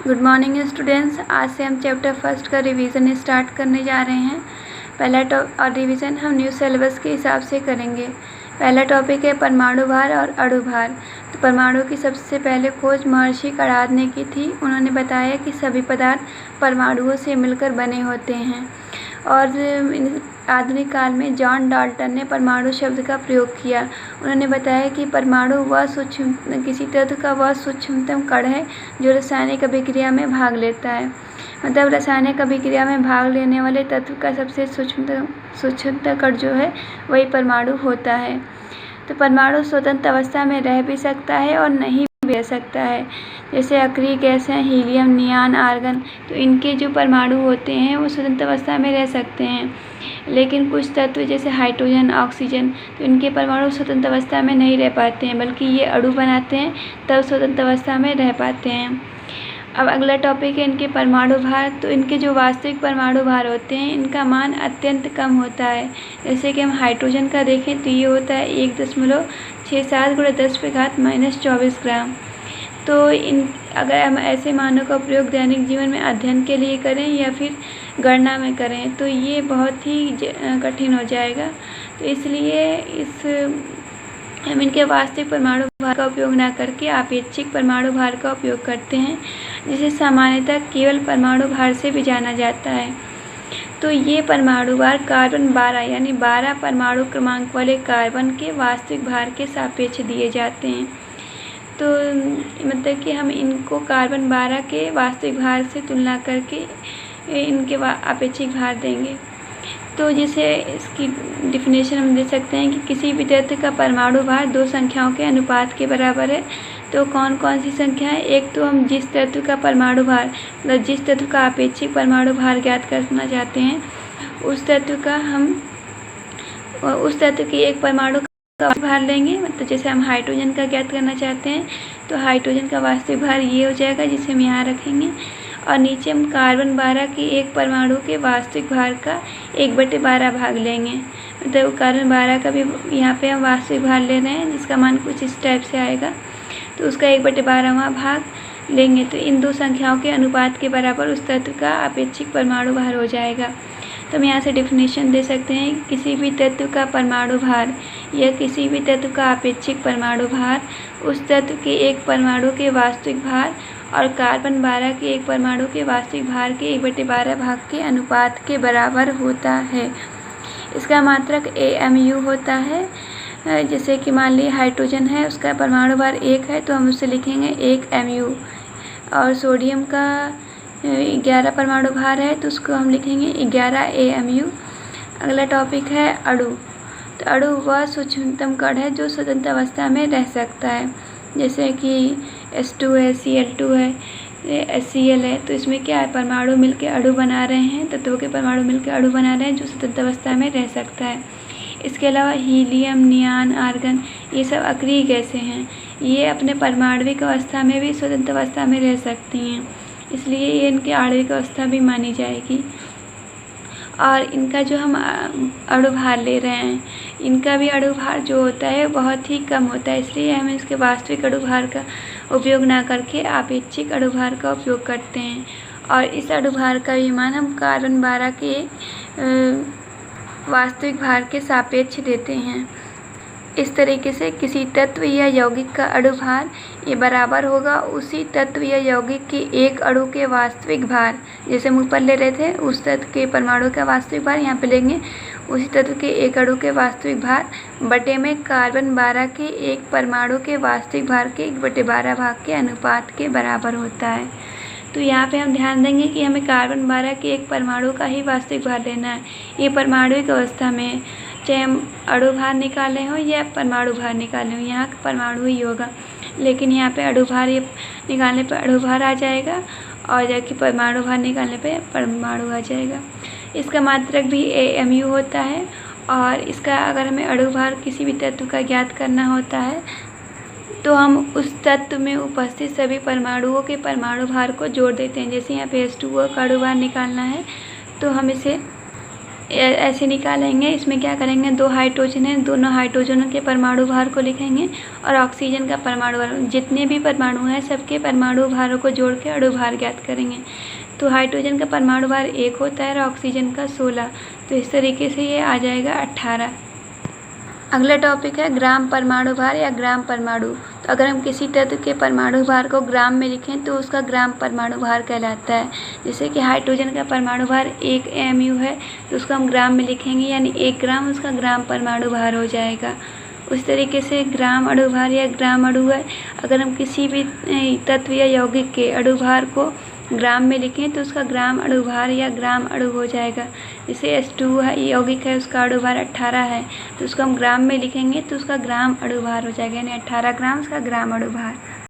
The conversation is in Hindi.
Good morning students. आज से हम चैप्टर फर्स्ट का रिवीजन स्टार्ट करने जा रहे हैं। पहला और रिवीजन हम न्यू सिलेबस के हिसाब से करेंगे। पहला टॉपिक है परमाणु भार और अणु भार। तो परमाणु की सबसे पहले खोज महर्षि कणाद ने की थी। उन्होंने बताया कि सभी पदार्थ परमाणुओं से मिलकर बने होते हैं। और आधुनिक काल में जॉन डाल्टन ने परमाणु शब्द का प्रयोग किया। उन्होंने बताया कि परमाणु वह सूक्ष्म किसी तत्व का वह सूक्ष्मतम कण है जो रासायनिक अभिक्रिया में भाग लेता है। मतलब रासायनिक अभिक्रिया में भाग लेने वाले तत्व का सबसे सूक्ष्मतम कण जो है वही परमाणु होता है। तो परमाणु स्वतंत्र अवस्था में रह भी सकता है और नहीं भी रह सकता है। जैसे अक्रिय गैस हैं, हीलियम, नियान, आर्गन, तो इनके जो परमाणु होते हैं वो स्वतंत्र अवस्था में रह सकते हैं। लेकिन कुछ तत्व जैसे हाइड्रोजन, ऑक्सीजन, तो इनके परमाणु स्वतंत्र अवस्था में नहीं रह पाते हैं, बल्कि ये अणु बनाते हैं तब स्वतंत्र अवस्था में रह पाते हैं। अब अगला टॉपिक है इनके परमाणु भार। तो इनके जो वास्तविक परमाणु भार होते हैं इनका मान अत्यंत कम होता है। जैसे कि हम हाइड्रोजन का देखें तो ये होता है 1.67 × 10⁻⁻24 ग्राम। तो अगर हम ऐसे मानों का प्रयोग दैनिक जीवन में अध्ययन के लिए करें या फिर गणना में करें तो ये बहुत ही कठिन हो जाएगा। तो इसलिए हम इनके वास्तविक परमाणु भार का उपयोग न करके आपेक्षिक परमाणु भार का उपयोग करते हैं, जिसे सामान्यतः केवल परमाणु भार से भी जाना जाता है। तो ये परमाणु भार कार्बन 12 यानी 12 परमाणु क्रमांक वाले कार्बन के वास्तविक भार के सापेक्ष दिए जाते हैं। तो मतलब कि हम इनको कार्बन 12 के वास्तविक भार से तुलना करके इनके आपेक्षिक भार देंगे। तो जैसे इसकी डिफिनेशन हम दे सकते हैं कि किसी भी तत्व का परमाणु भार दो संख्याओं के अनुपात के बराबर है। तो कौन कौन सी संख्या है? एक तो हम जिस तत्व का परमाणु भार मतलब जिस तत्व का आपेक्षिक परमाणु भार ज्ञात करना चाहते हैं उस तत्व के एक परमाणु का भार लेंगे। मतलब जैसे हम हाइड्रोजन का ज्ञात करना चाहते हैं तो हाइड्रोजन का वास्तविक भार ये हो जाएगा, जिसे हम यहाँ रखेंगे। और नीचे हम कार्बन 12 के एक परमाणु के वास्तविक भार का 1/12 भाग लेंगे। मतलब कार्बन 12 का भी यहाँ पे हम वास्तविक भार ले रहे हैं, जिसका मान कुछ इस टाइप से आएगा। तो उसका 1/12वां भाग लेंगे। तो इन दो संख्याओं के अनुपात के बराबर उस तत्व का आपेक्षिक परमाणु भार हो जाएगा। तो हम यहाँ से डिफिनेशन दे सकते हैं किसी भी तत्व का परमाणु भार या किसी भी तत्व का आपेक्षिक परमाणु भार उस तत्व के एक परमाणु के वास्तविक भार और कार्बन 12 के एक परमाणु के वास्तविक भार के 1/12 भाग के अनुपात के बराबर होता है। इसका मात्रक AMU होता है। जैसे कि मान लीजिए हाइड्रोजन है, उसका परमाणु भार 1 है तो हम उसे लिखेंगे 1 MU। और सोडियम का 11 परमाणु भार है तो उसको हम लिखेंगे 11 AMU। अगला टॉपिक है अणु। तो अणु वह सूक्ष्मतम कण है जो स्वतंत्र अवस्था में रह सकता है। जैसे कि H2 है, Cl2 है, HCl है। तो इसमें क्या है, परमाणु मिलकर अणु बना रहे हैं, तत्वों के परमाणु मिलकर अणु बना रहे हैं जो स्वतंत्र अवस्था में रह सकता है। इसके अलावा हीलियम, नियान, आर्गन ये सब अक्रिय गैसें हैं। ये अपने परमाणविक अवस्था में भी स्वतंत्र अवस्था में रह सकती हैं, इसलिए ये इनकी आणविक अवस्था भी मानी जाएगी। और इनका जो हम अणु भार ले रहे हैं इनका भी अणु भार जो होता है बहुत ही कम होता है, इसलिए हम इसके वास्तविक अणु भार का उपयोग ना करके आपेक्षिक अणु भार का उपयोग करते हैं। और इस अणु भार का भी मान हम कार्बन 12 के वास्तविक भार के सापेक्ष देते हैं। इस तरीके से किसी तत्व या यौगिक का अणु भार ये बराबर होगा उसी तत्व या यौगिक के एक अणु के वास्तविक भार। जैसे हम ऊपर ले रहे थे उस तत्व के परमाणु का वास्तविक भार, यहाँ पे लेंगे उसी तत्व के एक अणु के वास्तविक भार बटे में कार्बन 12 के एक परमाणु के वास्तविक भार के 1/12 भाग के अनुपात के बराबर होता है। तो यहाँ पे हम ध्यान देंगे कि हमें कार्बन 12 के एक परमाणु का ही वास्तविक भार लेना है। ये परमाणुविक अवस्था में है, चाहे हम अणु भार निकाले हों या परमाणु भार निकाले हों, यहाँ परमाणु ही होगा। लेकिन यहाँ पे अणु भार ये निकालने पर अणु भार आ जाएगा और जबकि परमाणु भार निकालने पे परमाणु आ जाएगा। इसका मात्रक भी AMU होता है। और इसका अगर हमें अणु भार किसी भी तत्व का ज्ञात करना होता है तो हम उस तत्व में उपस्थित सभी परमाणुओं के परमाणु भार को जोड़ देते हैं। जैसे यहाँ पे H2O का अणु भार निकालना है तो हम इसे ऐसे निकालेंगे। इसमें क्या करेंगे, 2 हाइड्रोजन हैं, दोनों हाइड्रोजनों के परमाणु भार को लिखेंगे और ऑक्सीजन का परमाणु भार, जितने भी परमाणु हैं सबके परमाणु भारों को जोड़ के अणु भार ज्ञात करेंगे। तो हाइड्रोजन का परमाणु भार 1 होता है और ऑक्सीजन का 16, तो इस तरीके से ये आ जाएगा 18। अगला टॉपिक है ग्राम परमाणु भार या ग्राम परमाणु। तो अगर हम किसी तत्व के परमाणु भार को ग्राम में लिखें तो उसका ग्राम परमाणु भार कहलाता है। जैसे कि हाइड्रोजन का परमाणु भार 1 mu है, तो उसको हम ग्राम में लिखेंगे, यानी 1 ग्राम उसका ग्राम परमाणु भार हो जाएगा। उस तरीके से ग्राम अणु भार या ग्राम अणु है, अगर हम किसी भी तत्व या यौगिक के अणु भार को ग्राम में लिखें तो उसका ग्राम अणु भार या ग्राम अणु हो जाएगा। जैसे H2 है, यौगिक है, उसका अणु भार 18 है, तो उसको हम ग्राम में लिखेंगे तो उसका ग्राम अणु भार हो जाएगा, यानी 18 ग्राम उसका ग्राम अणु भार।